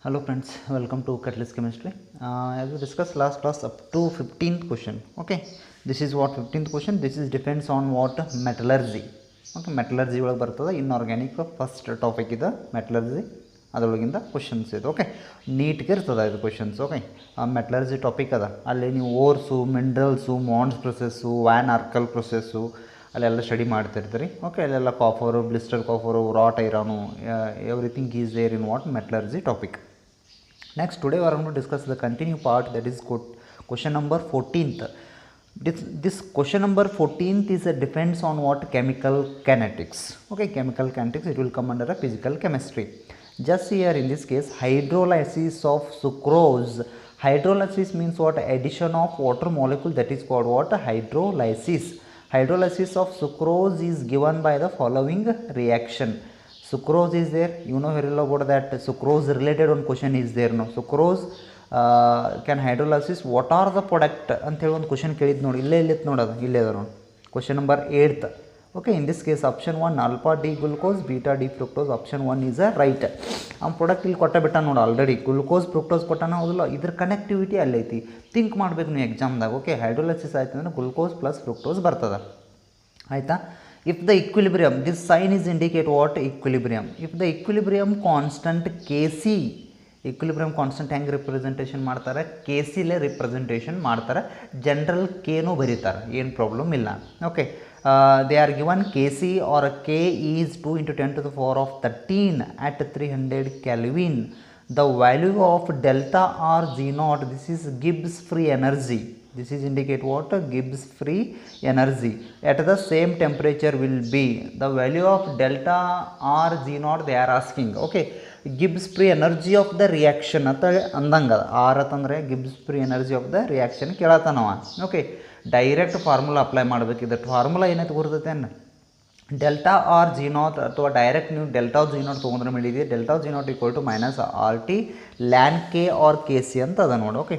Hello friends, welcome to Catalyst Chemistry. As we discussed last class up to 15th question. Okay, this is what 15th question. This is depends on what metallurgy. Okay, metallurgy ಒಳಗೆ ಬರ್ತದೆ inorganic first topic ಇದೆ metallurgy ಅದರೊಳಗಿಂದ questions ಇದೆ. Okay, ನೀಟ್ಗೆ ಇರ್ತದೆ ಇದು questions. Okay, metallurgy topic ಅದ, ಅಲ್ಲಿ ನೀವು ores, minerals, Mond's process, van Arkel process ಅಲ್ಲೆಲ್ಲ ಸ್ಟಡಿ ಮಾಡ್ತಿರ್ತೀರಿ. ಓಕೆ, ಅಲ್ಲೆಲ್ಲ copper, blister copper, wrought iron, everything is there in what metallurgy topic. Next, today we are going to discuss the continue part, that is question number 14th. This question number 14th is a depends on what chemical kinetics. Okay, chemical kinetics, it will come under a physical chemistry. Just here in this case, hydrolysis of sucrose. Hydrolysis means what? Addition of water molecule, that is called what? Hydrolysis. Hydrolysis of sucrose is given by the following reaction. Sucrose is there, you know very well about that. Sucrose related one question is there. No, sucrose can hydrolysis, what are the product ಅಂತ ಹೇಳಿ ಒಂದು question ಕೇಳಿದ್ದು ನೋಡಿ, ಇಲ್ಲೇ ನೋಡೋದು, ಇಲ್ಲೇ ಅದ ನೋಡಿ question number 8th. Okay, in this case option 1 alpha D glucose beta D fructose, option 1 is a right. ಆ ಪ್ರಾಡಕ್ಟ್ ಇಲ್ಲಿ ಕೊಟ್ಟ ಬಿಟ್ಟ ನೋಡಿ ಆಲ್ರೆಡಿ, ಗ್ಲುಕೋಸ್ ಫ್ರುಕ್ಟೋಸ್ ಕೊಟ್ಟಾನ, ಹೌದಿಲ್ಲ, ಇದ್ರ ಕನೆಕ್ಟಿವಿಟಿ ಅಲ್ಲೈತಿ, ಥಿಂಕ್ ಮಾಡಬೇಕು ನೀವು ಎಕ್ಸಾಮ್ದಾಗ. ಓಕೆ, ಹೈಡ್ರೋಲೈಸಿಸ್ ಆಯ್ತು ಅಂದರೆ ಗ್ಲುಕೋಸ್ ಪ್ಲಸ್ ಫ್ರುಕ್ಟೋಸ್ ಬರ್ತದೆ, ಆಯಿತಾ. If the equilibrium, this sign is indicate what? Equilibrium. If the equilibrium constant Kc, equilibrium constant ಹೆಂಗೆ ರಿಪ್ರೆಸೆಂಟೇಷನ್ ಮಾಡ್ತಾರೆ, Kcಲೇ ರಿಪ್ರೆಸೆಂಟೇಷನ್ ಮಾಡ್ತಾರೆ, ಜನರಲ್ Kನೂ ಬರೀತಾರೆ, ಏನು ಪ್ರಾಬ್ಲಮ್ ಇಲ್ಲ. Okay, they are given Kc or K is 2 into 10 to the power of 13 at 300 Kelvin. The value of delta R G0, this is Gibbs free energy. This is indicate what? Gibbs free energy at the same temperature will be. The value of delta R G0 they are asking. Okay, Gibbs free energy of the reaction ಅಂತ ಅಂದಂಗ, R ಅಂತಂದರೆ Gibbs free energy of the reaction ಕೇಳತ್ತಾನವ. Okay, direct formula apply ಮಾಡಬೇಕು. ಇದು formula ಏನೈತೆ ಗೊತ್ತೈತೇನು? Delta R G naught, ಅಥವಾ direct ನೀವು ಡೆಲ್ಟಾ ಜಿ ನಾಟ್ ತೊಗೊಂಡ್ರೆ ಮಾಡಿದ್ದೀವಿ, delta G naught equal to minus R T ln K or K C ಅಂತ ಅದ ನೋಡಿ. ಓಕೆ,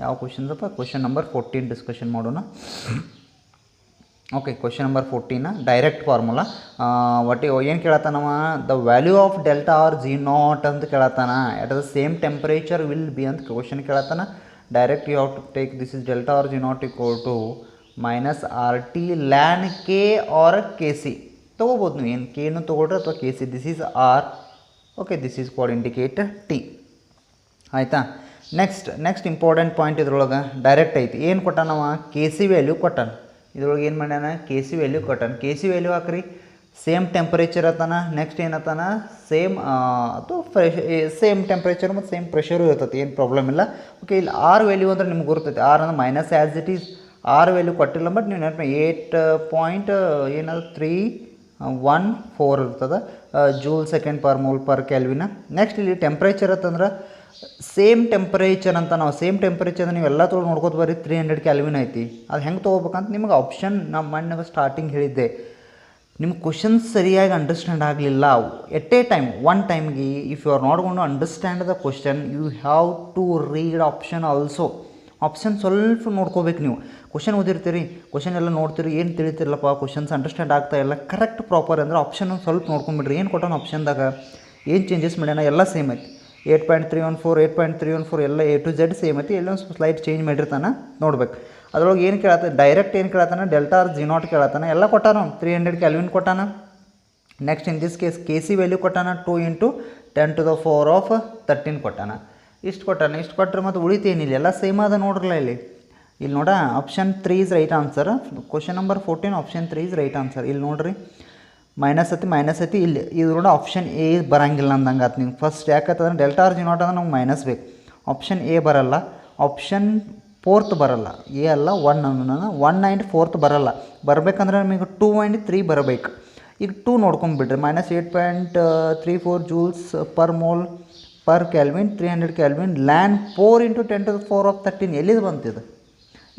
ಯಾವ ಕ್ವಶನ್ಸಪ್ಪ? ಕ್ವಶನ್ ನಂಬರ್ 14 ಡಿಸ್ಕಷನ್ ಮಾಡೋಣ. Okay, question number 14 direct formula ಒಟ್ಟು ಏನು ಕೇಳತ್ತಾನವ? The value of delta R G naught ಅಂತ ಕೇಳತ್ತಾನ, at the same temperature will be ಅಂತ ಕ್ವಶನ್ ಕೇಳತ್ತಾನ. Direct you have to take this is delta R G naught equal to minus R T ln K or K C ತೊಗೋಬೋದು ನೀವು, ಏನು ಕೆನು ತೊಗೊಳ್ರಿ ಅಥವಾ K C. This is R. Okay, this is called indicate T, ಆಯಿತಾ. Next important point ಇದ್ರೊಳಗೆ direct ಐತಿ, ಏನು ಕೊಟ್ಟಾನವ? ಕೆ ಸಿ ವ್ಯಾಲ್ಯೂ ಕೊಟ್ಟಾನ. ಇದ್ರೊಳಗೆ ಏನು ಮಾಡ್ಯಾನ? ಕೆ ಸಿ ವ್ಯಾಲ್ಯೂ ಕೊಟ್ಟಾನ. ಕೆ ಸಿ ವ್ಯಾಲ್ಯೂ ಹಾಕ್ರಿ, ಸೇಮ್ ಟೆಂಪರೇಚರ್ ಅತ್ತಾನ. ನೆಕ್ಸ್ಟ್ ಏನತ್ತಾನ? ಸೇಮ್ ಅಥವಾ ಸೇಮ್ ಟೆಂಪರೇಚರ್ ಮತ್ತು ಸೇಮ್ ಪ್ರೆಷರು ಇರ್ತೈತಿ, ಏನು ಪ್ರಾಬ್ಲಮ್ ಇಲ್ಲ. ಓಕೆ, ಇಲ್ಲಿ ಆರ್ ವ್ಯಾಲ್ಯೂ ಅಂದ್ರೆ ನಿಮ್ಗೆ ಗೊತ್ತೈತಿ, ಆರ್ ಅಂದ್ರೆ minus as it is. R value ಕೊಟ್ಟಿಲ್ಲ, ಬಟ್ ನೀವು ನೆನಪು 8.14 ಇರ್ತದೆ joule second per mole per kelvin. Next ಇಲ್ಲಿ ಟೆಂಪ್ರೇಚರ್ ಅಂತಂದ್ರೆ ಸೇಮ್ ಟೆಂಪರೇಚರ್ ಅಂತ, ನಾವು ಸೇಮ್ ಟೆಂಪರೇಚರ್ ನೀವು ಎಲ್ಲ ತೊಗೊಂಡು ನೋಡ್ಕೋತ ಬರ್ರಿ, 300 ಕೆಲ್ವಿನ್ ಐತಿ. ಅದು ಹೆಂಗೆ ತೊಗೋಬೇಕಂತ ನಿಮ್ಗೆ ಆಪ್ಷನ್ ನಮ್ಮ ಮಣ್ಣಾಗ ಸ್ಟಾರ್ಟಿಂಗ್ ಹೇಳಿದ್ದೆ. ನಿಮ್ಗೆ ಕ್ವಶನ್ಸ್ ಸರಿಯಾಗಿ ಅಂಡರ್ಸ್ಟ್ಯಾಂಡ್ ಆಗಲಿಲ್ಲ ಎಟ್ ಎ ಟೈಮ್, ಒನ್ ಟೈಮ್ಗೆ, if you are not gone to understand the question, you have to read option also. Option ಸ್ವಲ್ಪ ನೋಡ್ಕೋಬೇಕು ನೀವು. ಕ್ವಶನ್ ಓದಿರ್ತೀರಿ, ಕ್ವಶನ್ ಎಲ್ಲ ನೋಡ್ತೀರಿ, ಏನು ತಿಳಿತಿರಲ್ಲಪ್ಪ, ಕ್ವಶನ್ಸ್ ಅಂಡರ್ಸ್ಟ್ಯಾಂಡ್ ಆಗ್ತಾ ಇಲ್ಲ, ಕರೆಕ್ಟ್ ಪ್ರಾಪರ್ ಅಂದರೆ ಆಪ್ಷನ್ ಒಂದು ಸ್ವಲ್ಪ ನೋಡ್ಕೊಂಬಿಡ್ರಿ. ಏನು ಕೊಟ್ಟೋನು ಆಪ್ಷನ್ದಾಗ, ಏನು ಚೇಂಜಸ್ ಮಾಡ್ಯಾನ, ಎಲ್ಲ ಸೇಮ್ ಐತಿ. 8.314 ಎಲ್ಲ ಎ ಟು ಝೆಡ್ ಸೇಮ್ ಐತಿ, ಎಲ್ಲೊಂದು ಸ್ಲೈಡ್ ಚೇಂಜ್ ಮಾಡಿರ್ತಾನೆ, ನೋಡ್ಬೇಕು. ಅದ್ರೊಳಗೆ ಏನು ಕೇಳತ್ತ? ಡೈರೆಕ್ಟ್ ಏನು ಕೇಳತ್ತಾನ? ಡೆಲ್ಟಾ ಆರ್ ಜಿ ನಾಟ್ ಕೇಳತ್ತಾನ, ಎಲ್ಲ ಕೊಟ್ಟಾನ, 300 ಕೆಲ್ವಿನ್ ಕೊಟ್ಟಾನ. Next in this case K C value ಕೊಟ್ಟಾನ, 2 into 10 to the power of 13 ಕೊಟ್ಟಾನ. ಇಷ್ಟು ಕೊಟ್ಟಾನ. ಇಷ್ಟು ಕೊಟ್ಟರೆ ಮತ್ತು ಉಳಿತೇನಿಲ್ಲ, ಎಲ್ಲ ಸೇಮ್ ಅದ ನೋಡ್ರಲ್ಲ. ಇಲ್ಲಿ ನೋಡ, option 3 is right answer. Question number 14 option 3 is right answer. ಇಲ್ಲಿ ನೋಡ್ರಿ, ಮೈನಸ್ ಐತಿ ಇಲ್ಲಿ. ಇದು ನೋಡಿ ಆಪ್ಷನ್ ಎ ಬರಂಗಿಲ್ಲ ಅಂದಂಗೆ ಆತು ನೀವು ಫಸ್ಟ್. ಯಾಕಂತಂದ್ರೆ ಡೆಲ್ಟಾ ಆರ್ ಜಿ ನಾಟ್ ಅಂದ್ರೆ ನಮ್ಗೆ ಮೈನಸ್ ಬೇಕು. ಆಪ್ಷನ್ ಎ ಬರಲ್ಲ, ಆಪ್ಷನ್ 4th ಬರಲ್ಲ, ಎ ಅಲ್ಲ 1 ಅನ್ನೋಣ, 1 and 4th ಬರಲ್ಲ. ಬರಬೇಕಂದ್ರೆ ನಮಗೆ 2 and 3 ಬರಬೇಕು. ಈಗ 2 ನೋಡ್ಕೊಂಬಿಡ್ರಿ, minus 8.34 joules per mole per kelvin, 300 kelvin, ln 4 into 10 to the power of 13 ಎಲ್ಲಿದು ಬಂತಿದೆ?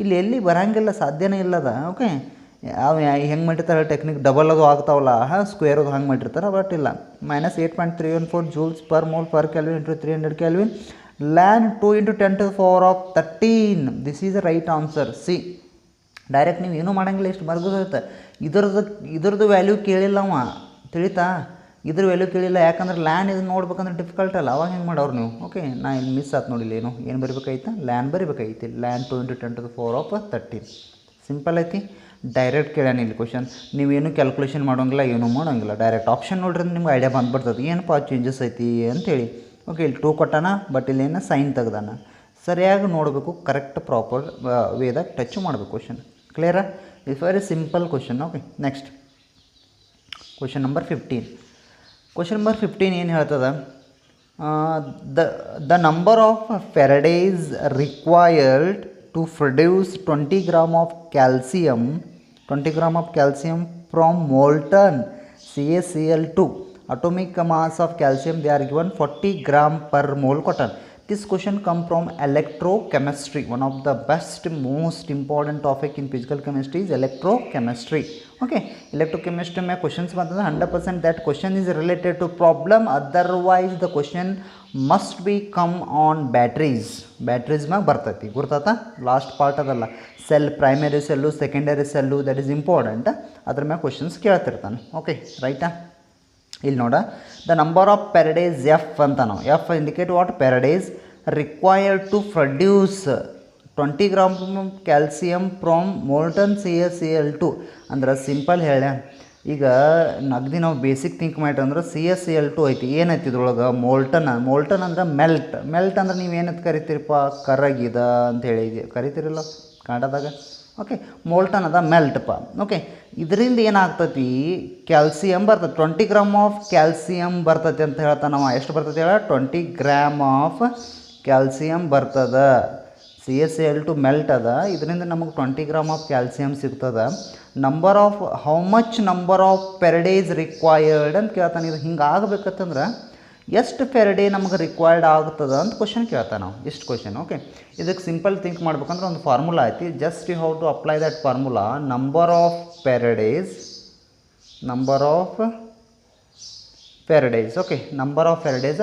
ಇಲ್ಲಿ ಎಲ್ಲಿ ಬರೋಂಗಿಲ್ಲ, ಸಾಧ್ಯನೇ ಇಲ್ಲದ. ಓಕೆ, ಅವು ಹೆಂಗೆ ಮಾಡಿರ್ತಾರೆ ಟೆಕ್ನಿಕ್, ಡಬಲ್ ಅದು ಆಗ್ತಾವಲ್ಲ, ಸ್ಕ್ವೇರ್ ಅದು ಹಂಗೆ ಮಾಡಿರ್ತಾರೆ, ಬಟ್ ಇಲ್ಲ. Minus 8.314 Jules per mole per kelvin into 300 kelvin, LAN 2 into 10 to the power of 13. This is the right answer. C, direct ನೀವು ಏನೂ ಮಾಡೋಂಗಿಲ್ಲ, ಇಷ್ಟು ಬರ್ಗೋದಿರುತ್ತೆ. ಇದ್ರದ್ದು ವ್ಯಾಲ್ಯೂ ಕೇಳಿಲ್ಲ ಅವ, ತಿಳಿತಾ? ಇದ್ರ ವ್ಯಾಲ್ಯೂ ಕೇಳಿಲ್ಲ, ಯಾಕಂದ್ರೆ ಲ್ಯಾನ್ ಇದು ನೋಡ್ಬೇಕಂದ್ರೆ ಡಿಫಿಕಲ್ಟ್ ಅಲ್ಲ, ಅವಾಗ ಹೆಂಗೆ ಮಾಡೋರು ನೀವು? ಓಕೆ, ನಾ ಇಲ್ಲಿ ಮಿಸ್ ಆಯ್ತು ನೋಡಿಲ್ಲ, ಏನು ಬರಿಬೇಕಾಯ್ತು? ಲ್ಯಾನ್ ಬರಿಬೇಕಾಯ್ತು. ಲ್ಯಾನ್ 2 × 10⁻13 ಸಿಂಪಲ್ ಐತಿ. ಡೈರೆಕ್ಟ್ ಕೇಳ್ಯಾನ ಇಲ್ಲಿ ಕ್ವಶನ್, ನೀವೇನು ಕ್ಯಾಲ್ಕುಲೇಷನ್ ಮಾಡೋಂಗಿಲ್ಲ, ಏನೂ ಮಾಡೋಂಗಿಲ್ಲ, ಡೈರೆಕ್ಟ್ ಆಪ್ಷನ್ ನೋಡ್ರಿ ನಿಮ್ಗೆ ಐಡಿಯಾ ಬಂದುಬಿಡ್ತದೆ ಏನಪ್ಪ ಚೇಂಜಸ್ ಐತಿ ಅಂತೇಳಿ. ಓಕೆ, ಇಲ್ಲಿ 2 ಕೊಟ್ಟಾನ, ಬಟ್ ಇಲ್ಲಿ ಏನು ಸೈನ್ ತೆಗ್ದಾನ. ಸರಿಯಾಗಿ ನೋಡಬೇಕು, ಕರೆಕ್ಟ್ ಪ್ರಾಪರ್ ವೇದಾಗ ಟಚ್ ಮಾಡಬೇಕು ಕ್ವಶನ್. ಕ್ಲಿಯರಾ? It's very simple question. Okay, next question number 15. Question number 15 ಏನು ಹೇಳ್ತದ? The number of faradays required to produce 20 grams of calcium from molten CaCl2 atomic mass of calcium, they are given 40 grams per mole cotton. This question come from electrochemistry. One of the best, most important topic in physical chemistry is electrochemistry. Okay, electrochemistry में questions बनता है 100% that question is related to problem, otherwise the question must be come on batteries. Batteries में बरतती गुर्ता last part ಅದಲ್ಲ, cell primary cell secondary cell, that is important. ಅದ್ರ में questions ಕೇಳ್ತಿರ್ತಾನೆ. Okay ರೈಟಾ? ಇಲ್ಲಿ ನೋಡ, the number of faradays F ಅಂತ ನಾವು, F indicate what? Faradays required to produce 20 grams calcium from molten CaCl2 ಅಂದ್ರೆ ಸಿಂಪಲ್ ಹೇಳ. ಈಗ ಅಗದಿ ನಾವು ಬೇಸಿಕ್ ಥಿಂಕ್ ಮಾಡ್ರಿ ಅಂದ್ರೆ CaCl2 ಐತಿ, ಏನೈತಿ ಇದ್ರೊಳಗೆ? ಮೋಲ್ಟನ್ ಅಂದ್ರೆ ಮೆಲ್ಟ್ ಅಂದ್ರೆ ನೀವು ಏನಂತ ಕರಿತೀರಪ್ಪ? ಕರಗಿದ ಅಂತ ಹೇಳಿ ಕರಿತೀರಲ್ಲ ಕನ್ನಡದಾಗ. ಓಕೆ, ಮೋಲ್ಟನ್ ಅದ ಮೆಲ್ಟಪ್ಪ. ಓಕೆ, ಇದರಿಂದ ಏನಾಗ್ತತಿ? ಕ್ಯಾಲ್ಸಿಯಂ ಬರ್ತದೆ, 20 grams ಆಫ್ ಕ್ಯಾಲ್ಸಿಯಂ ಬರ್ತದೆ ಅಂತ ಹೇಳ್ತಾನೆ ನಾವು. ಎಷ್ಟು ಬರ್ತದೆ ಹೇಳ? 20 grams ಆಫ್ ಕ್ಯಾಲ್ಸಿಯಂ ಬರ್ತದೆ. CaCl2 ಮೆಲ್ಟ್ ಅದ, ಇದರಿಂದ ನಮಗೆ 20 grams ಆಫ್ ಕ್ಯಾಲ್ಸಿಯಂ ಸಿಗ್ತದೆ. Number of how much number of faradays required ಅಂತ ಕೇಳ್ತಾನೆ. ಇದು ಹಿಂಗೆ ಆಗಬೇಕಂತಂದ್ರೆ ಎಷ್ಟು ಫೆರಡೇ ನಮಗೆ ರಿಕ್ವೈರ್ಡ್ ಆಗ್ತದೆ ಅಂತ ಕ್ವಶನ್ ಕೇಳ್ತಾನೆ ನಾವು. ಇಷ್ಟು ಕ್ವಶನ್. ಓಕೆ, ಇದಕ್ಕೆ ಸಿಂಪಲ್ ಥಿಂಕ್ ಮಾಡ್ಬೇಕಂದ್ರೆ ಒಂದು ಫಾರ್ಮುಲಾ ಐತಿ, just you how to apply that formula. Number of faradays, okay, number of faradays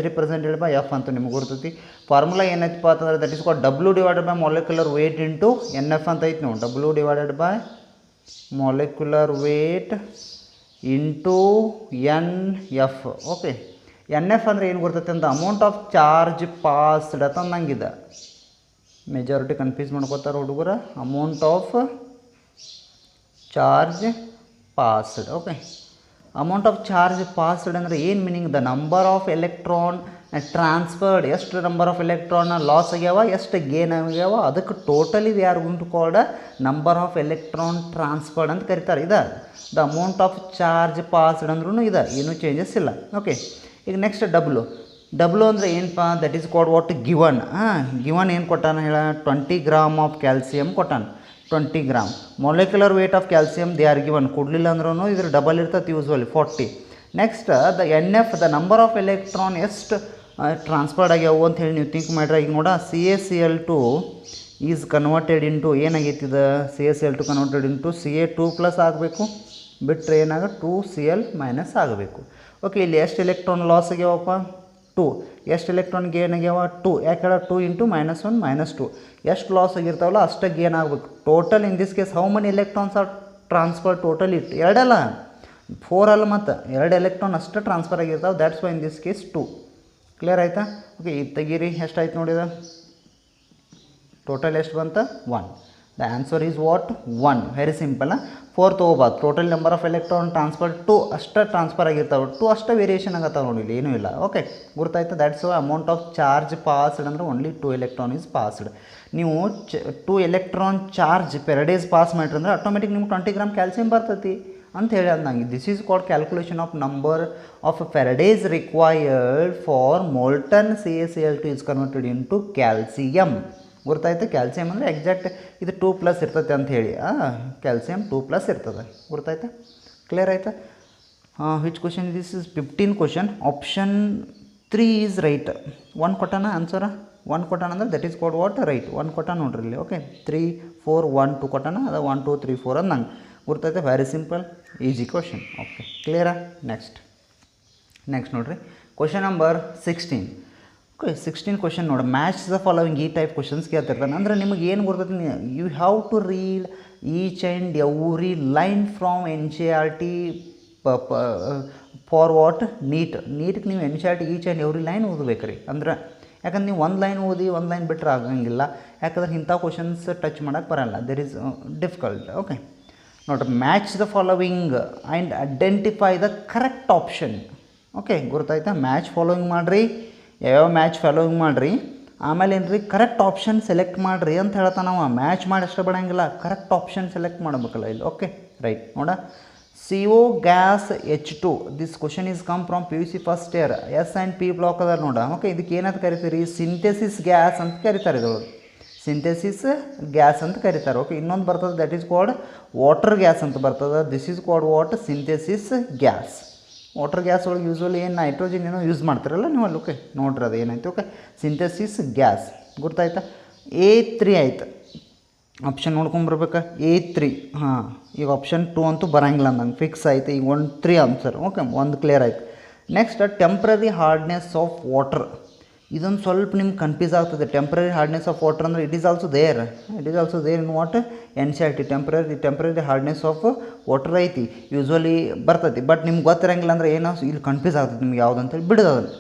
represented by F ಅಂತ ನಿಮ್ಗೆ ಗೊತ್ತೈತಿ. ಫಾರ್ಮುಲಾ ಏನೈತಪ್ಪ ಅಂತಂದ್ರೆ that is called W divided by molecular weight into NF ಅಂತ ಐತಿ ನೋಡಿ. W divided by molecular weight into NF. Okay, NF ಅಂದರೆ ಏನು ಗೊತ್ತೈತೆ ಅಂತ? ಅಮೌಂಟ್ ಆಫ್ ಚಾರ್ಜ್ ಪಾಸ್ಡ್ ಅಂತಂದಂಗಿದೆ. ಮೆಜಾರಿಟಿ ಕನ್ಫ್ಯೂಸ್ ಮಾಡ್ಕೋತಾರೆ ಹುಡುಗರ. Amount of charge passed. Okay, amount of charge passed ಅಂದರೆ ಏನು meaning? The number of electron transferred, ಎಷ್ಟು ನಂಬರ್ ಆಫ್ ಎಲೆಕ್ಟ್ರಾನ್ ಲಾಸ್ ಆಗ್ಯಾವ, ಎಷ್ಟು ಗೇನ್ ಆಗ್ಯಾವ, ಅದಕ್ಕೆ totally we are going to called number of electron transferred ಅಂತ ಕರೀತಾರೆ. ಇದೆ the amount of charge passed ಅಂದ್ರೂ ಇದೆ, ಏನೂ ಚೇಂಜಸ್ ಇಲ್ಲ. ಓಕೆ, ಈಗ ನೆಕ್ಸ್ಟ್ ಡಬ್ಲು ಅಂದರೆ ಏನಪ್ಪ? That is called what? Given. Given ಏನು ಕೊಟ್ಟಾನ ಹೇಳ? 20 grams ಆಫ್ ಕ್ಯಾಲ್ಸಿಯಂ ಕೊಟ್ಟಾನ. 20 grams molecular weight of calcium they are given. ಕೊಡಲಿಲ್ಲ ಅಂದ್ರೂ ಇದ್ರ ಡಬಲ್ ಇರ್ತದೆ usually 40. Next the NF, the number of electron ಎಷ್ಟು ಟ್ರಾನ್ಸ್ಫರ್ಡ್ ಆಗ್ಯಾವು ಅಂತ ಹೇಳಿ ನೀವು ಥಿಂಕ್ ಮಾಡ್ರೆ. ಈಗ ನೋಡ, CaCl2 ಈಸ್ ಕನ್ವರ್ಟೆಡ್ ಇಂಟು ಏನಾಗೈತಿ? ಇದು CaCl2 ಕನ್ವರ್ಟೆಡ್ ಇಂಟು Ca2+ ಆಗಬೇಕು, ಬಿಟ್ಟರೆ ಏನಾಗ 2Cl- ಆಗಬೇಕು. ಓಕೆ, ಇಲ್ಲಿ ಎಷ್ಟು ಎಲೆಕ್ಟ್ರಾನ್ ಲಾಸ್ ಆಗ್ಯಾವಪ್ಪ? 2. ಎಷ್ಟು ಎಲೆಕ್ಟ್ರಾನ್ ಗೇನ್ ಆಗ್ಯಾವ? 2. ಯಾಕೆ ಹೇಳ? 2 × -1 -2. ಎಷ್ಟು ಲಾಸ್ ಆಗಿರ್ತಾವಲ್ಲ ಅಷ್ಟೇ ಗೇನ್ ಆಗಬೇಕು. Total in this case how many electrons are transfer? Total it 2 ಅಲ್ಲ, 4 ಅಲ್ಲ, ಮತ್ತು 2 ಎಲೆಕ್ಟ್ರಾನ್ ಅಷ್ಟೇ ಟ್ರಾನ್ಸ್ಫರ್ ಆಗಿರ್ತಾವೆ. That's why in this case 2. Clear ಆಯಿತಾ? ಓಕೆ, ಇದು ತೆಗೀರಿ, ಎಷ್ಟಾಯ್ತು ನೋಡಿದ? ಟೋಟಲ್ ಎಷ್ಟು ಬಂತ? 1. The answer is what? 1. Very simple. 4 ತೊಗೋಬಾರ್ದು. Total number of electron transfer 2 ಅಷ್ಟೇ ಟ್ರಾನ್ಸ್ಫರ್ ಆಗಿರ್ತಾವೆ. 2 ಅಷ್ಟೇ ವೇರಿಯೇಷನ್ ಆಗತ್ತಾವೆ ನೋಡಿ, ಇಲ್ಲಿ ಏನೂ ಇಲ್ಲ. ಓಕೆ, ಗುರ್ತಾಯ್ತು? That's amount of charge passed ಅಂದರೆ ಓನ್ಲಿ 2 ಎಲೆಕ್ಟ್ರಾನ್ ಈಸ್ ಪಾಸ್ಡ್. ನೀವು 2 ಎಲೆಕ್ಟ್ರಾನ್ ಚಾರ್ಜ್ ಫೆರಡೇಸ್ ಪಾಸ್ ಮಾಡಿರಿ ಅಂದರೆ ಆಟೋಮೆಟಿಕ್ ನಿಮ್ಗೆ 20 grams ಕ್ಯಾಲ್ಸಿಯಂ ಬರ್ತೈತಿ ಅಂತ ಹೇಳಿ ಅಂದಂಗೆ. This is called calculation of number of faradays required for molten CaCl2 is converted into calcium. ಗುರ್ತಾಯ್ತು? ಕ್ಯಾಲ್ಸಿಯಂ ಅಂದರೆ ಎಕ್ಸಾಕ್ಟ್ ಇದು 2+ ಇರ್ತೈತೆ ಅಂತ ಹೇಳಿ. ಕ್ಯಾಲ್ಸಿಯಂ 2+ ಇರ್ತದೆ. ಗುರ್ತಾಯ್ತಾ? ಕ್ಲಿಯರ್ ಆಯ್ತಾ? Which question this is 15 question. Option 3 is right. 1 ಕೊಟ್ಟಾನ ಆನ್ಸರ. 1 ಕೊಟ್ಟಾನ ಅಂದರೆ that is called what? Right. 1 ಕೊಟ್ಟಾನ ನೋಡ್ರಿ ಇಲ್ಲಿ. ಓಕೆ, 3 4 1 2 ಕೊಟ್ಟಾನ, ಅದು 1 2 3 4 ಅಂದಂಗೆ. ಗುರ್ತಾಯ್ತಾ? Very simple, easy question. Okay, ಕ್ಲಿಯರಾ? ನೆಕ್ಸ್ಟ್ ನೋಡ್ರಿ, ಕ್ವಶನ್ ನಂಬರ್ 16. ಓಕೆ, 16 ಕ್ವಶನ್ ನೋಡಿ. ಮ್ಯಾಚ್ ದ ಫಾಲೋವಿಂಗ್ ಈ ಟೈಪ್ ಕ್ವಶನ್ಸ್ ಕೇಳ್ತಿರ್ತಾನೆ. ಅಂದರೆ ನಿಮಗೆ ಏನು ಗೊತ್ತೈತಿ? You have to read each and every line from NCERT for what ನೀಟ್ಗೆ ನೀವು N C R T each and every line ಓದಬೇಕು ರೀ. ಅಂದ್ರೆ ಯಾಕಂದ್ರೆ ನೀವು ಒಂದು ಲೈನ್ ಓದಿ ಒಂದು ಲೈನ್ ಬಿಟ್ಟರೆ ಆಗಂಗಿಲ್ಲ. ಯಾಕಂದ್ರೆ ಇಂಥ ಕ್ವಶನ್ಸ್ ಟಚ್ ಮಾಡೋಕ್ಕೆ ಬರೋಲ್ಲ. There is difficult. ಓಕೆ ನೋಡ್ರಿ, match the following and identify the correct option. Okay ಗೊತ್ತಾಯ್ತಾ? ಮ್ಯಾಚ್ ಫಾಲೋವಿಂಗ್ ಮಾಡಿರಿ, ಯಾವ್ಯಾವ ಮ್ಯಾಚ್ ಫಾಲೋವಿಂಗ್ ಮಾಡಿರಿ, ಆಮೇಲೆ ಏನು ರೀ ಕರೆಕ್ಟ್ ಆಪ್ಷನ್ ಸೆಲೆಕ್ಟ್ ಮಾಡಿರಿ ಅಂತ ಹೇಳ್ತಾ ನಾವು ಮ್ಯಾಚ್ ಮಾಡಿ ಅಷ್ಟೇ ಬಿಡೋಂಗಿಲ್ಲ, ಕರೆಕ್ಟ್ ಆಪ್ಷನ್ ಸೆಲೆಕ್ಟ್ ಮಾಡಬೇಕಲ್ಲ ಇಲ್ಲಿ. Okay right. ನೋಡ, CO gas H2 this question is come from PUC first year. S and P block ಅದ ನೋಡ. ಓಕೆ ಇದಕ್ಕೆ ಏನಂತ ಕರಿತೀರಿ? ಸಿಂಥೆಸಿಸ್ ಗ್ಯಾಸ್ ಅಂತ ಕರೀತಾರೆ. ಇದ್ರೊಳಗೆ ಸಿಂಥೆಸಿಸ್ ಗ್ಯಾಸ್ ಅಂತ ಕರೀತಾರೆ. ಓಕೆ ಇನ್ನೊಂದು ಬರ್ತದೆ, that is called water gas ಅಂತ ಬರ್ತದೆ. This is called what? Synthesis gas. Water gas ಒಳಗೆ ಯೂಸ್ವಲಿ ಏನು ನೈಟ್ರೋಜನ್ ಏನೋ ಯೂಸ್ ಮಾಡ್ತಾರಲ್ಲ ನೀವು ಅಲ್ಲಿ. ಓಕೆ ನೋಡ್ರಿ ಅದು ಏನಾಯ್ತು. ಓಕೆ ಸಿಂಥೆಸಿಸ್ ಗ್ಯಾಸ್ ಗೊತ್ತಾಯ್ತಾ? A3 ಆಯ್ತು. ಆಪ್ಷನ್ ನೋಡ್ಕೊಂಬರ್ಬೇಕಾ? A3. ಹಾಂ, ಈಗ ಆಪ್ಷನ್ 2 ಅಂತೂ ಬರೋಂಗಿಲ್ಲ ಅಂದಂಗೆ ಫಿಕ್ಸ್ ಆಯ್ತು. ಈಗ 1 3 ಆನ್ಸರ್. ಓಕೆ ಒಂದು ಕ್ಲಿಯರ್ ಆಯ್ತು. Next temporary hardness of water. ಇದೊಂದು ಸ್ವಲ್ಪ ನಿಮ್ಗೆ ಕನ್ಫ್ಯೂಸ್ ಆಗ್ತದೆ. ಟೆಂಪ್ರರಿ ಹಾರ್ಡ್ನೆಸ್ ಆಫ್ ವಾಟರ್ ಅಂದರೆ it is also there in what? N C R T. Temporary hardness of water ಐತಿ, ಯೂಸ್ವಲಿ ಬರ್ತೈತಿ. ಬಟ್ ನಿಮ್ಗೆ ಗೊತ್ತಿರಂಗಿಲ್ಲ ಅಂದರೆ ಏನೋ ಇಲ್ಲಿ ಕನ್ಫ್ಯೂಸ್ ಆಗ್ತದೆ ನಿಮ್ಗೆ ಯಾವ್ದು ಅಂತೇಳಿ ಬಿಡೋದು.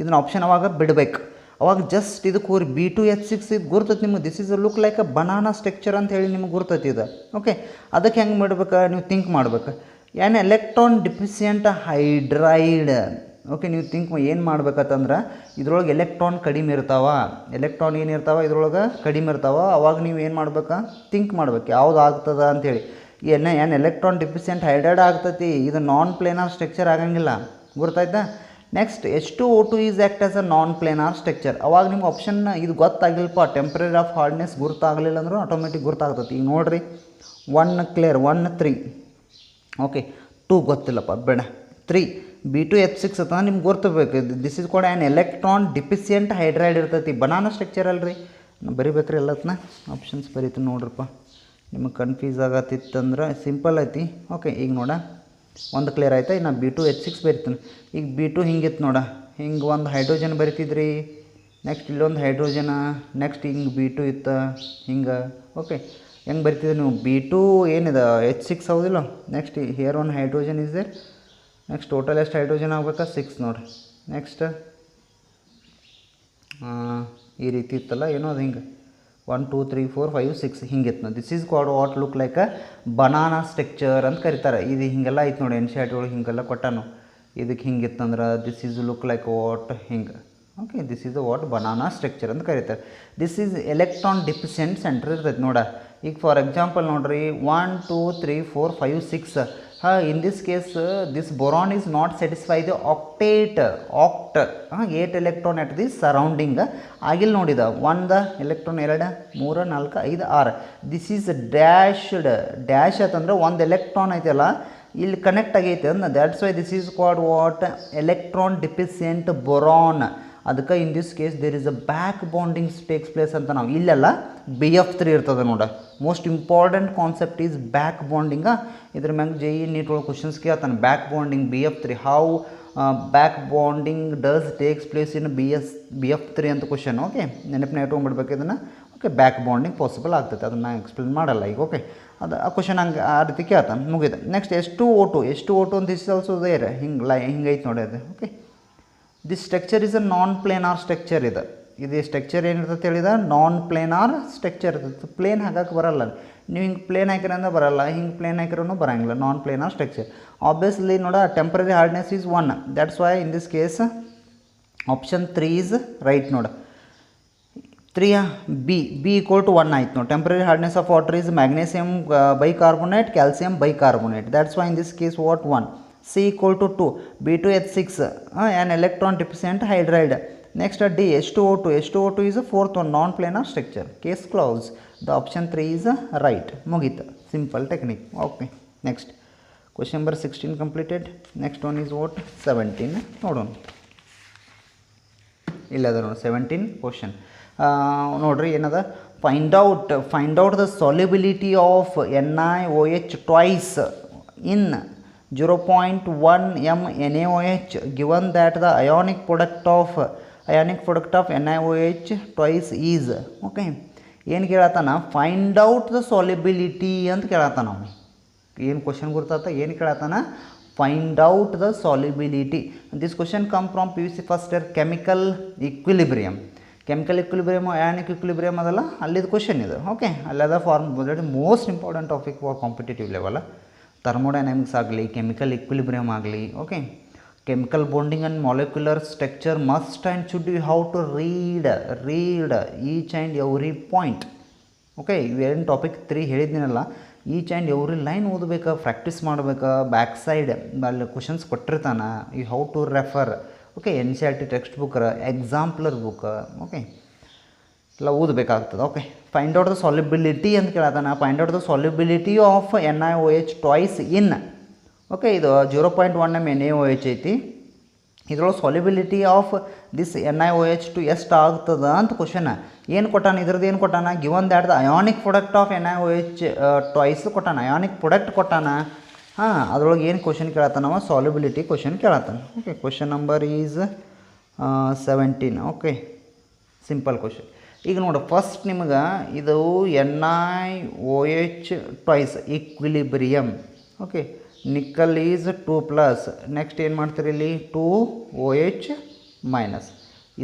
ಇದನ್ನ ಆಪ್ಷನ್ ಅವಾಗ ಬಿಡಬೇಕು. ಅವಾಗ ಜಸ್ಟ್ ಇದಕ್ಕೆ ಹೋರಿ B2H6 ಇದು ಗುರ್ತೈತಿ ನಿಮ್ಗೆ. This is look like a banana structure ಅಂತ ಹೇಳಿ ನಿಮ್ಗೆ ಗುರ್ತೈತಿ ಇದು. ಓಕೆ ಅದಕ್ಕೆ ಹೆಂಗೆ ಮಾಡ್ಬೇಕು ನೀವು ಥಿಂಕ್ ಮಾಡ್ಬೇಕು. An electron deficient hydride. Okay ನೀವು ಥಿಂಕ್ ಏನು ಮಾಡ್ಬೇಕಂತಂದ್ರೆ ಇದ್ರೊಳಗೆ ಎಲೆಕ್ಟ್ರಾನ್ ಕಡಿಮೆ ಇರ್ತಾವ. ಎಲೆಕ್ಟ್ರಾನ್ ಏನಿರ್ತಾವ ಇದ್ರೊಳಗೆ ಕಡಿಮೆ ಇರ್ತಾವ. ಅವಾಗ ನೀವು ಏನು ಮಾಡ್ಬೇಕು? ಥಿಂಕ್ ಮಾಡ್ಬೇಕು ಯಾವ್ದು ಆಗ್ತದ ಅಂಥೇಳಿ. ಏನು ಎಲೆಕ್ಟ್ರಾನ್ ಡಿಫಿಸಿಯೆಂಟ್ ಹೈಡ್ರೈಡ್ ಆಗ್ತೈತಿ. ಇದು ನಾನ್ ಪ್ಲೇನಾರ್ ಸ್ಟ್ರಕ್ಚರ್ ಆಗಂಗಿಲ್ಲ. ಗೊತ್ತಾಯ್ತಾ? Next H2O2 is act as a non planar structure. ಅವಾಗ ನಿಮ್ಗೆ ಆಪ್ಷನ್ ಇದು ಗೊತ್ತಾಗಿಲ್ಲಪ್ಪ, ಟೆಂಪ್ರರಿ ಆಫ್ ಹಾರ್ಡ್ನೆಸ್ ಗುರ್ತಾಗಲಿಲ್ಲ ಅಂದರೂ ಆಟೋಮೆಟಿಕ್ ಗುರ್ತಾಗ್ತೈತಿ. ಈಗ ನೋಡಿರಿ 1 ಕ್ಲಿಯರ್, 1 3. ಓಕೆ 2 ಗೊತ್ತಿಲ್ಲಪ್ಪ ಬೇಡ. 3 B2H6 ಅಂತ ನಿಮ್ಗೆ ಗೊತ್ತಬೇಕು. This is called an electron deficient hydride ಇರ್ತೈತಿ. ಬನಾನಾ ಸ್ಟ್ರಕ್ಚರ್ ಅಲ್ರಿ. ಬರಿಬೇಕ್ರಿ ಎಲ್ಲತ್ನ ಆಪ್ಷನ್ಸ್ ಬರೀತೀನಿ ನೋಡ್ರಪ್ಪ. ನಿಮಗೆ ಕನ್ಫ್ಯೂಸ್ ಆಗತ್ತಿತ್ತಂದ್ರೆ ಸಿಂಪಲ್ ಐತಿ. ಓಕೆ ಈಗ ನೋಡ ಒಂದು ಕ್ಲಿಯರ್ ಆಯ್ತಾ. ಇನ್ನು B2H6 ಬರಿತೀನಿ. ಈಗ B2 ಹಿಂಗಿತ್ತು ನೋಡ, ಹಿಂಗೆ ಒಂದು ಹೈಡ್ರೋಜನ್ ಬರಿತಿದ್ರಿ. ನೆಕ್ಸ್ಟ್ ಇಲ್ಲೊಂದು ಹೈಡ್ರೋಜನ, ನೆಕ್ಸ್ಟ್ ಹಿಂಗೆ B2 ಇತ್ತು ಹಿಂಗೆ. ಓಕೆ ಹೆಂಗೆ ಬರಿತಿದ್ರಿ ನೀವು? B2 ಏನಿದೆ H6 ಹೌದಿಲ್ಲ. Next here one hydrogen is there. Next total ಎಷ್ಟು ಹೈಡ್ರೋಜನ್ ಆಗ್ಬೇಕಾ? 6 ನೋಡಿರಿ. ನೆಕ್ಸ್ಟ್ ಈ ರೀತಿ ಇತ್ತಲ್ಲ ಏನೋ ಅದು ಹಿಂಗೆ 1 2 3 4 5 6 ಹಿಂಗಿತ್ತು. This is called what? Look like a banana structure ಅಂತ ಕರೀತಾರೆ. ಇದು ಹಿಂಗೆಲ್ಲ ಐತೆ ನೋಡಿ ಎನ್ ಸಿ ಆರ್ ಟಿ ಒಳಗೆ ಹಿಂಗೆಲ್ಲ ಕೊಟ್ಟಾನು. ಇದಕ್ಕೆ ಹಿಂಗಿತ್ತಂದ್ರೆ this is look like what? ಹಿಂಗೆ. Okay this is what? Banana structure ಅಂತ ಕರೀತಾರೆ. This is electron deficient center ಇರ್ತೈತೆ ನೋಡ. ಈಗ ಫಾರ್ ಎಕ್ಸಾಂಪಲ್ ನೋಡಿರಿ 1 2 3 4 5 6. ಇನ್ this case this boron is not satisfy the act 8 electron at this surrounding ಆಗಿಲ್ಲ ನೋಡಿದ. 1 electron 2 3 4 5 6. This is dash ಅಂತಂದ್ರೆ ಒಂದು ಎಲೆಕ್ಟ್ರಾನ್ ಐತಲ್ಲ ಇಲ್ಲಿ ಕನೆಕ್ಟ್ ಆಗೈತೆ ಅಂದ. That's why this is called what? Electron deficient boron. ಅದಕ್ಕೆ in this case there is a back bonding takes place ಅಂತ. ನಾವು ಇಲ್ಲೆಲ್ಲ BF3 ಇರ್ತದೆ ನೋಡ. Most important concept is back bonding. ಇದ್ರ ಮ್ಯಾಗ JEE ನೀಟ್ ಒಳಗೆ ಕ್ವಶನ್ಸ್ ಕೇಳ್ತಾನೆ. Back bonding BF3 how back bonding does takes place in BF3 ಅಂತ ಕ್ವಶನ್. ಓಕೆ ನೆನಪಿನ ಇಟ್ಕೊಂಡ್ಬಿಡ್ಬೇಕು ಇದನ್ನು. ಓಕೆ ಬ್ಯಾಕ್ ಬಾಂಡಿಂಗ್ ಪಾಸಿಬಲ್ ಆಗ್ತೈತೆ, ಅದನ್ನು ಎಕ್ಸ್ಪ್ಲೇನ್ ಮಾಡಲ್ಲ ಈಗ. ಓಕೆ ಅದು ಆ ಕ್ವಶನ್ ಹಂಗೆ ಆ ರೀತಿ ಕೇಳ್ತಾನೆ. ಮುಗಿದೆ. ನೆಕ್ಸ್ಟ್ H2O2 ಅಂತ ದಿಸ್ ಆಲ್ಸೋ ದೇರ್. ಹಿಂಗೈತೆ ನೋಡಿ ಅದು. Okay this structure is a non planar structure. ಇದು ಸ್ಟ್ರಕ್ಚರ್ ಏನಿರ್ತದೆ ಹೇಳಿದ ನಾನ್ ಪ್ಲೇನಾರ್ ಸ್ಟ್ರಕ್ಚರ್ ಇರ್ತದೆ. ಪ್ಲೇನ್ ಹಾಕಕ್ಕೆ ಬರಲ್ಲ. ನೀವು ಹಿಂಗೆ ಪ್ಲೇನ್ ಹಾಕಿರಂದ್ರೆ ಬರಲ್ಲ, ಹಿಂಗೆ ಪ್ಲೇನ್ ಹಾಕಿರೂ ಬರೋಂಗಿಲ್ಲ. ನಾನ್ ಪ್ಲೇನಾರ್ ಸ್ಟ್ರಕ್ಚರ್ ಆಬ್ವಿಯಸ್ಲಿ ನೋಡ. Temporary hardness is 1. That's why in this case option 3 is right ನೋಡ. 3 B equal to 1 ಆಯ್ತು ನೋಡಿ. Temporary hardness of water is magnesium bicarbonate, calcium bicarbonate. That's why in this case what? 1. C equal to 2. B2H6 an electron deficient hydride. Next D H2O2 is a fourth one, non-planar structure. Case closed. The option 3 is right. Mugita. Simple technique. Okay. Next question number 16 completed. Next one is what? 17. Hold on. 17 question. ನೋಡ್ರಿ ಏನದ? find out the solubility of NiOH twice in 0.1 m NaOH given that the ionic product of NiOH twice is. Okay ಏನು ಕೇಳತ್ತಾನ? Find out the solubility ಅಂತ ಕೇಳತ್ತಾನ. ನಾವು ಏನು question ಗುರ್ತಾತ ಏನು ಕೇಳತ್ತಾನ? find out the solubility. This question come from PVC first year chemical equilibrium. Chemical equilibrium ionic equilibrium ಅದಲ್ಲ ಅಲ್ಲಿದು question ಇದು. Okay, ಅಲ್ಲದ form that most important topic for competitive level. Thermodynamics ಆಗಲಿ, chemical equilibrium ಆಗಲಿ. Okay, chemical bonding and molecular structure must and should you how to read each and every point. Okay, ಇವೇನು topic 3 ಹೇಳಿದ್ದೀನಲ್ಲ, each and every line ಓದಬೇಕಾ, practice ಮಾಡಬೇಕಾ, back side ಅಲ್ಲಿ questions ಕೊಟ್ಟಿರ್ತಾನೆ, you how to refer. Okay, N C R T text book, exemplar book, okay ಎಲ್ಲ ಓದಬೇಕಾಗ್ತದೆ. Okay, find out the solubility ಅಂತ ಕೇಳತ್ತಾನ. Find out the solubility of NaOH twice in. Okay, ಇದು 0.1 m NaOH ಐತಿ. ಇದ್ರೊಳಗೆ solubility of this NaOH to ಎಷ್ಟು ಆಗ್ತದೆ ಅಂತ ಕ್ವಶನ್ ಏನು ಕೊಟ್ಟಾನ, ಇದ್ರದ್ದು ಏನು ಕೊಟ್ಟಾನ, given that the ionic product of NaOH twice ಕೊಟ್ಟಾನ, ಅಯಾನಿಕ್ ಪ್ರಾಡಕ್ಟ್ ಕೊಟ್ಟಾನ. ಅದ್ರೊಳಗೆ ಏನು ಕ್ವಶನ್ ಕೇಳತ್ತಾನವ, ಸಾಲ್ಯುಬಿಲಿಟಿ ಕ್ವಶನ್ ಕೇಳತ್ತಾನ. Okay, question number is 17. Okay, simple question. ಈಗ ನೋಡಿ, ಫಸ್ಟ್ ನಿಮ್ಗೆ ಇದು NaOH twice equilibrium. Okay, nickel is 2+, next ಏನು ಮಾಡ್ತೀರಿ ಇಲ್ಲಿ 2OH ಮೈನಸ್,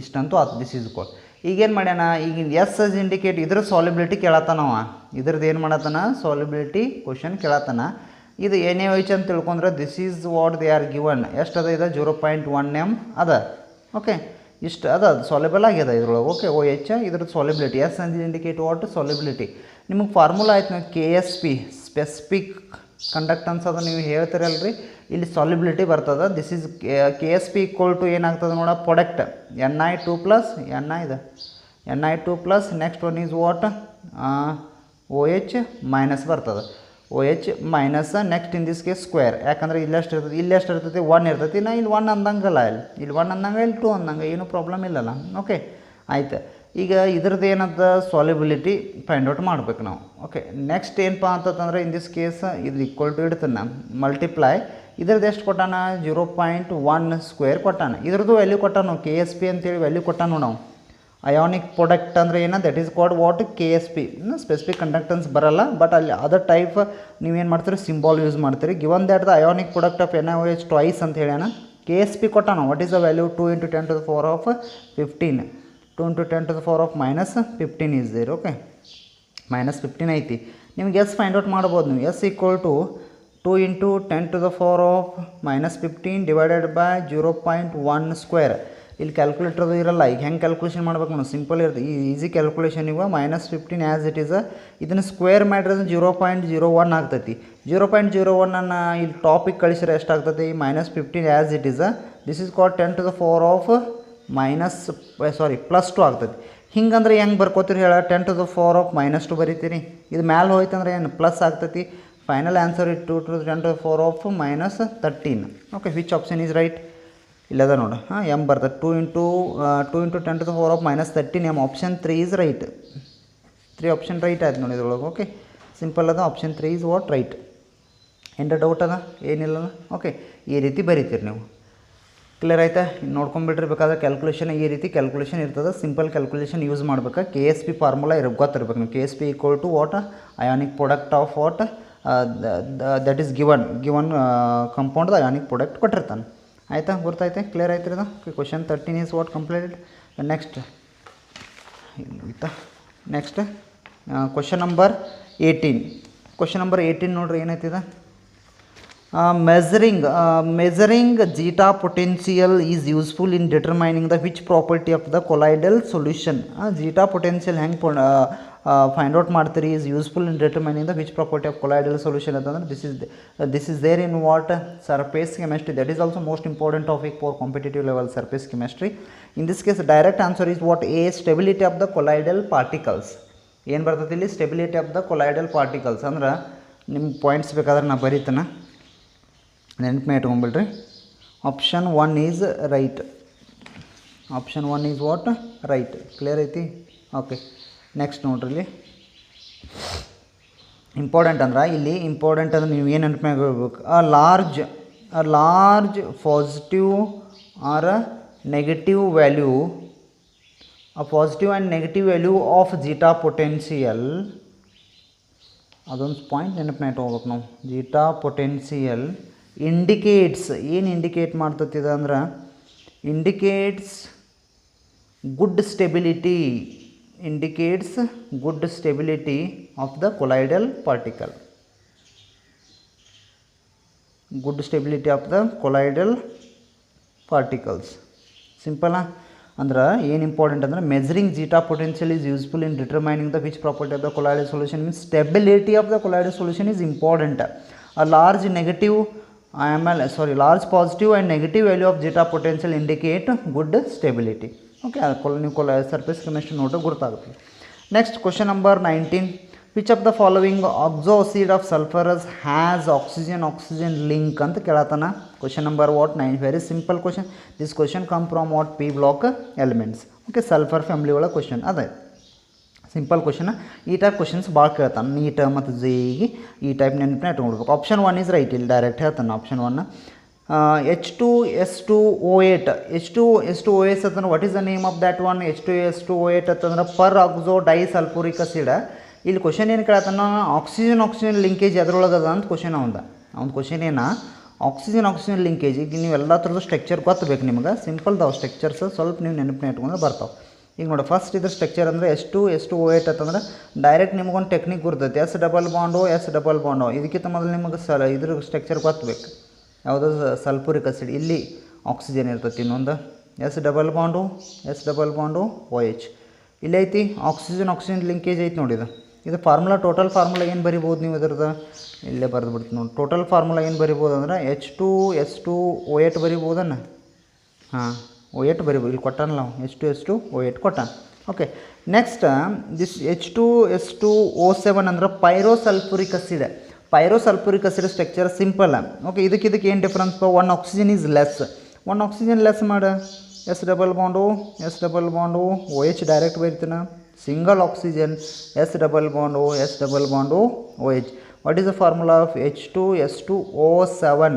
ಇಷ್ಟಂತೂ ಅದು ದಿಸ್ ಈಸ್ ಕಾಲ್. ಈಗೇನು ಮಾಡ್ಯಾನ, ಈಗ ಎಸ್ ಅಸ್ ಇಂಡಿಕೇಟ್ ಇದ್ರ ಸಾಲ್ಯುಬಿಲಿಟಿ ಕೇಳತ್ತಾನವ. ಇದ್ರದ್ದು ಏನು ಮಾಡತ್ತಾನ, ಸಾಲ್ಯುಬಿಲಿಟಿ ಕ್ವಶನ್ ಕೇಳತ್ತಾನ. ಇದು NaOH ಅಂತ ತಿಳ್ಕೊಂಡ್ರೆ this is what they are given. ಎಷ್ಟು ಅದ ಇದು 0.1 m ಅದ. ಓಕೆ, ಇಷ್ಟು ಅದ ಸಾಲ್ಯುಬಲ್ ಆಗ್ಯದ ಇದ್ರೊಳಗೆ. ಓಕೆ, OH ಇದ್ರದ್ದು ಸಾಲ್ಯುಬಿಲಿಟಿ. ಎಸ್ ಅಂತ ಇಂಡಿಕೇಟ್ ವಾಟ್ ಸಾಲ್ಯುಬಿಲಿಟಿ. ನಿಮಗೆ ಫಾರ್ಮುಲಾ ಆಯ್ತು ನಾವು KSP ಸ್ಪೆಸಿಫಿಕ್ ಕಂಡಕ್ಟನ್ಸ್ ಅದು ನೀವು ಹೇಳ್ತೀರಲ್ರಿ, ಇಲ್ಲಿ ಸಾಲ್ಯುಬಿಲಿಟಿ ಬರ್ತದೆ. This is KSP equal to ಏನಾಗ್ತದೆ ನೋಡ, product Ni2+, Ni2+, next one is what OH minus ಬರ್ತದೆ. OH minus next in this case square. ಯಾಕಂದ್ರೆ ಇಲ್ಲೆಷ್ಟು ಇರ್ತದೆ, ಇಲ್ಲೆಷ್ಟು ಇರ್ತೈತಿ 1 ಇರ್ತೈತಿ. ನಾ ಇಲ್ಲಿ 1 ಅಂದಂಗಲ್ಲ, ಇಲ್ಲಿ 1 ಅಂದಂಗೆ, ಇಲ್ಲಿ 2 ಅಂದಂಗೆ, ಏನೂ ಪ್ರಾಬ್ಲಮ್ ಇಲ್ಲಲ್ಲ. ಓಕೆ, ಆಯ್ತು. ಈಗ ಇದ್ರದ್ದು ಏನಂತ ಸಾಲ್ಯುಬಿಲಿಟಿ ಫೈಂಡ್ ಔಟ್ ಮಾಡ್ಬೇಕು ನಾವು. ಓಕೆ, ನೆಕ್ಸ್ಟ್ ಏನಪ್ಪ ಅಂತಂದ್ರೆ ಇನ್ ದಿಸ್ ಕೇಸ್ ಇದು ಈಕ್ವಲ್ ಟು ಇಡ್ತಾನೆ ಮಲ್ಟಿಪ್ಲೈ. ಇದ್ರದ್ದು ಎಷ್ಟು ಕೊಟ್ಟಾನ, 0.1 ಸ್ಕ್ವೇರ್ ಕೊಟ್ಟಾನ. ಇದ್ರದ್ದು ವ್ಯಾಲ್ಯೂ ಕೊಟ್ಟಾನು KSP ಅಂತೇಳಿ ವ್ಯಾಲ್ಯೂ ಕೊಟ್ಟಾನು ನಾವು. ಅಯಾನಿಕ್ ಪ್ರಾಡಕ್ಟ್ ಅಂದರೆ ಏನು, that is called what KSP. Specific conductance ಬರಲ್ಲ, ಬಟ್ ಅಲ್ಲಿ ಅದರ್ ಟೈಪ್ ನೀವೇನು ಮಾಡ್ತೀರಿ, ಸಿಂಬಾಲ್ ಯೂಸ್ ಮಾಡ್ತೀರಿ. Given that the ionic product of NaOH twice ಅಂತ ಹೇಳ್ಯಾನ. KSP ಕೊಟ್ಟಾನ. What is the value, 2 × 10⁻15. 2 × 10⁻15 is there. Okay, -15 ಐತಿ. ನಿಮ್ಗೆ ಎಸ್ ಫೈಂಡ್ ಔಟ್ ಮಾಡ್ಬೋದು ನೀವು. S equal to 2 × 10⁻15 divided by 0.1 square. ಇಲ್ಲಿ ಕ್ಯಾಲ್ಕುಲೇಟರ್ ಇರಲ್ಲ. ಈಗ ಹೆಂಗೆ ಕ್ಯಾಲ್ಕುಲೇಷನ್ ಮಾಡ್ಬೇಕು ನಾವು, ಸಿಂಪಲ್ ಇರ್ತದೆ, ಈಸಿ ಕ್ಯಾಲ್ಕುಲೇಷನ್. ಇವಾಗ -15 ಆ್ಯಸ್ ಇಟ್ ಈಸ್. ಇದನ್ನು ಸ್ಕ್ವೇರ್ ಮಾಡಿದ್ರೆ 0.01 ಆಗ್ತೈತಿ. 0.01 ಇಲ್ಲಿ ಟಾಪಿಕ್ ಕಳಿಸಿದ್ರೆ ಎಷ್ಟಾಗ್ತೈತಿ, -15 as it is. This is called 10⁻² +2 ಆಗ್ತೈತಿ. ಹಿಂಗಂದ್ರೆ ಹೆಂಗೆ ಬರ್ಕೋತೀರಿ ಹೇಳ, 10⁻² ಬರೀತೀರಿ. ಇದು ಮ್ಯಾಲೆ ಹೋಯ್ತಂದ್ರೆ ಏನು ಪ್ಲಸ್ ಆಗ್ತೈತಿ. Final answer it 2 × 10⁻13. Okay, which option is right, ಇಲ್ಲದ ನೋಡು. M ಬರ್ತದೆ. 2 × 10⁻13 M. Option 3 is right. 3 option right ಆಯ್ತು ನೋಡಿ ಇದ್ರೊಳಗೆ. ಓಕೆ, ಸಿಂಪಲ್ ಅದ. Option 3 is what right. ಏನು ಡೌಟ್ ಅದ, ಏನಿಲ್ಲ. ಓಕೆ, ಈ ರೀತಿ ಬರೀತೀರಿ ನೀವು. ಕ್ಲಿಯರ್ ಆಯ್ತಾ, ನೋಡ್ಕೊಂಬಿಡ್ರಿ. ಬೇಕಾದ್ರೆ ಕ್ಯಾಲ್ಕುಲೇಷನ್ ಈ ರೀತಿ ಕ್ಯಾಲ್ಕುಲೇಷನ್ ಇರ್ತದೆ. ಸಿಂಪಲ್ ಕ್ಯಾಲ್ಕುಲೇಷನ್ ಯೂಸ್ ಮಾಡ್ಬೇಕು. KSP ಫಾರ್ಮುಲಾ ಗೊತ್ತಿರ್ಬೇಕು ನೀವು. KSP equal to what ionic product of what that is given compound the ionic product ಕೊಟ್ಟಿರ್ತಾನೆ. ಆಯಿತಾ, ಗೊತ್ತಾಯ್ತೆ, ಕ್ಲಿಯರ್ ಆಯ್ತು ಇದು. Question 13 is what completed. Next question number 18. Question number 18 ನೋಡ್ರಿ ಏನೈತಿದೆ. measuring zeta potential is useful in determining the which property of the colloidal solution. Zeta potential ಹೆಂಗೆ find out ಮಾಡ್ತೀರಿ, is useful in determining the which property of colloidal solution ಅಂತಂದ್ರೆ this is there in what surface chemistry. That is also most important topic for competitive level surface chemistry. In this case direct answer is what, A, stability of the colloidal particles. ಏನು ಬರ್ತದೆ ಇಲ್ಲಿ, stability of the colloidal particles. ಅಂದ್ರೆ ನಿಮ್ಮ points ಬೇಕಾದ್ರೆ ನಾ ಬರೀತಾನೆ, ನೆನಪು ಇಟ್ಕೊಂಬಿಡ್ರಿ. Option 1 is right. Option 1 is what right. Clear ಐತಿ. ಓಕೆ, ನೆಕ್ಸ್ಟ್ ನೋಡ್ರಿ. ಇಲ್ಲಿ ಇಂಪಾರ್ಟೆಂಟ್ ಅಂದ್ರೆ ನೀವು ಏನು ನೆನಪು ಮಾಡ್ಕೊಳ್ಬೇಕು, a large positive or negative value, a positive and negative value of zeta potential. ಅದೊಂದು ಪಾಯಿಂಟ್ ನೆನಪು ಇಟ್ಕೋಬೇಕು ನಾವು. zeta potential ಇಂಡಿಕೇಟ್ಸ್ ಏನು ಇಂಡಿಕೇಟ್ ಮಾಡ್ತತಿದ ಅಂದ್ರೆ indicates good stability of the colloidal particle. Good stability of the colloidal particles. Simple ಅಂದ್ರೆ ಏನು important ಅಂದರೆ measuring zeta potential is useful in determining the which property of the colloidal solution means stability of the colloidal solution is important. A large positive and negative value of zeta potential indicate good stability. Okay, ನೀವು surface chemistry ನೋಡ್ರೆ ಗೊತ್ತಾಗುತ್ತೆ. Next question number 19. Which of the following oxoacid of sulphurous has oxygen link ಅಂತ ಕೇಳತ್ತಾನ. Question number 9. Very simple question. This question come from P block elements. Okay, sulphur family ಒಳಗೆ question ಅದೇ simple question. ಈ type questions ಭಾಳ ಕೇಳ್ತಾನೆ. NEET ಮತ್ತು ಜೆಇಗೆ ಈ ಟೈಪ್ ನೆನಪನ್ನ ಇಟ್ಕೊಳ್ಬೇಕು. Option 1 is right. ಇಲ್ಲಿ ಡೈರೆಕ್ಟ್ ಹೇಳ್ತಾನೆ ಆಪ್ಷನ್ 1. H2S2O8 H2S2O8 ಅಂತಂದ್ರೆ what is the name of that one? H2S2O8 ಅಂತಂದ್ರೆ ಪರ್ ಆಕ್ಸೋ ಡೈಸಲ್ಫೂರಿಕ್ ಆಸಿಡ್. ಇಲ್ಲಿ ಕ್ವಶನ್ ಏನು ಕೇಳತ್ತಾನ, ಆಕ್ಸಿಜನ್ ಲಿಂಕೇಜ್ ಎದ್ರೊಳಗೆ ಅದ ಅಂತ ಕ್ವಶನ್ ಅವ್ನು ಕ್ವಶನ್ ಏನ ಆಕ್ಸಿಜನ್ ಲಿಂಕೇಜ್. ಈಗ ನೀವು ಎಲ್ಲ ಥರದ ಸ್ಟ್ರಕ್ಚರ್ ಗೊತ್ತಬೇಕು ನಿಮ್ಗೆ. ಸಿಂಪಲ್ದಾವ ಸ್ಟ್ರಕ್ಚರ್ಸ್ ಸ್ವಲ್ಪ ನೀವು ನೆನಪನ್ನ ಇಟ್ಕೊಂಡ್ರೆ ಬರ್ತಾವೆ. ಈಗ ನೋಡಿ, ಫಸ್ಟ್ ಇದ್ರ ಸ್ಟ್ರಕ್ಚರ್ ಅಂದರೆ H2S2O8 ಅಂತಂದ್ರೆ ಡೈರೆಕ್ಟ್ ನಿಮಗೊಂದು ಟೆಕ್ನಿಕ್ ಗುರ್ತೈತೆ. S double bond. ಇದಕ್ಕಿಂತ ಮೊದಲು ನಿಮಗೆ ಇದ್ರ ಸ್ಟ್ರಕ್ಚರ್ ಗೊತ್ತಬೇಕು. ಯಾವುದೋ ಸಲ್ಫೂರಿಕ್ ಆಸಿಡ್, ಇಲ್ಲಿ ಆಕ್ಸಿಜನ್ ಇರ್ತೈತಿ. ಇನ್ನೊಂದು S ಡಬಲ್ ಬಾಂಡು OH. ಇಲ್ಲಿ ಐತಿ ಆಕ್ಸಿಜನ್ ಲಿಂಕೇಜ್ ಐತಿ ನೋಡಿ. ಇದು ಫಾರ್ಮುಲಾ, ಟೋಟಲ್ ಫಾರ್ಮುಲಾ ಏನು ಬರಿಬೋದು ನೀವು ಇದ್ರದ್ದು? ಇಲ್ಲೇ ಬರೆದು ಬಿಡ್ತೀನಿ ನೋಡಿ. ಟೋಟಲ್ ಫಾರ್ಮುಲಾ ಏನು ಬರಿಬೋದು ಅಂದ್ರೆ H2S2O8 ಬರಿಬೋದನ್ನ. ಹಾಂ, O8 ಬರಿಬೋದು. ಇಲ್ಲಿ ಕೊಟ್ಟಾನಲ್ಲ ನಾವು, H2S2O8 ಕೊಟ್ಟಾನ. ಓಕೆ, ನೆಕ್ಸ್ಟ್ ದಿಸ್ H2S2O7 ಅಂದ್ರೆ pyrosulphuric acid. Structure simple. Okay, ಇದಕ್ಕೆ ಏನು difference? One oxygen is less. One oxygen less ಮಾಡ S double bond OH direct ಬರಿತೀನ. Single oxygen S double bond OH. What is the formula of H2S2O7?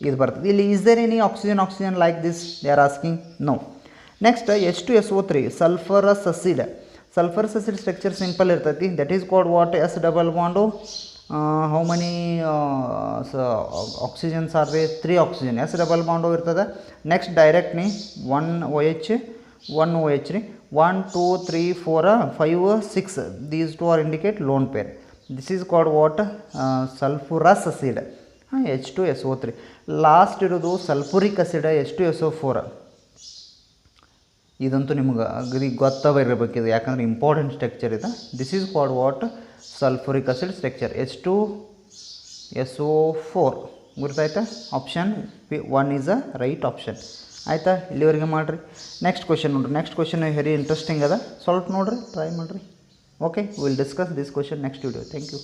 ಇದು ಬರ್ತದೆ. ಇಲ್ಲಿ is there any oxygen like this? They are asking. No. Next H2SO3 sulphurous acid structure simple ಇರ್ತೈತಿ. That is called what? S double bond how many oxygens are they? 3 oxygen. S double bond ಇರ್ತದೆ. Next direct ನೀ 1 OH ರೀ. 1 2 3 4 5 6 these two are indicate lone pair. This is called what? Sulphurous acid. H2SO3. Last ಇರೋದು sulphuric acid H2SO4. ಇದಂತೂ ನಿಮ್ಗೆ ಗೊತ್ತಾಗಿರಬೇಕಿದೆ, ಯಾಕಂದರೆ important structure ಇದೆ. This is called what? Sulphuric acid structure H2SO4. ಗೊತ್ತಾಯ್ತಾ? Option 1 is a right option. ಆಯಿತಾ? ಇಲ್ಲಿವರೆಗೆ ಮಾಡಿರಿ. ನೆಕ್ಸ್ಟ್ ಕ್ವಶನ್ ನೋಡಿರಿ. ನೆಕ್ಸ್ಟ್ ಕ್ವಶನ್ ವೆರಿ ಇಂಟ್ರೆಸ್ಟಿಂಗ್ ಅದ, ಸ್ವಲ್ಪ ನೋಡಿರಿ, ಟ್ರೈ ಮಾಡಿರಿ. Okay, will discuss this question next video. Thank you.